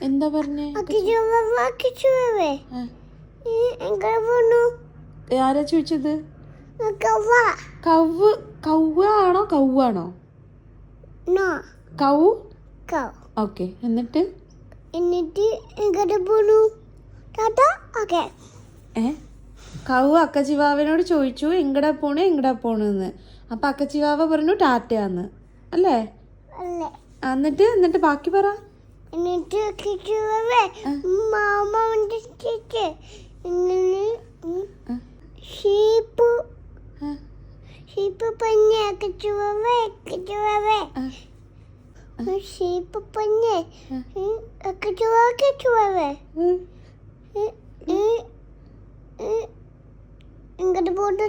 എന്താ പറഞ്ഞേ? ആരാ ചോദിച്ചത്? കൗവാണോ കൗവാണോ? കൗ. ഓക്കെ, എന്നിട്ട് കൗ അക്കച്ചിവാവനോട് ചോദിച്ചു എങ്ങടാ പോണെന്ന്. അപ്പൊ അക്കച്ചിവാവ പറഞ്ഞു ടാറ്റയാന്ന്, അല്ലേ? എന്നിട്ട് ബാക്കി പറ. ഇങ്ങോട്ട് പോയിട്ട്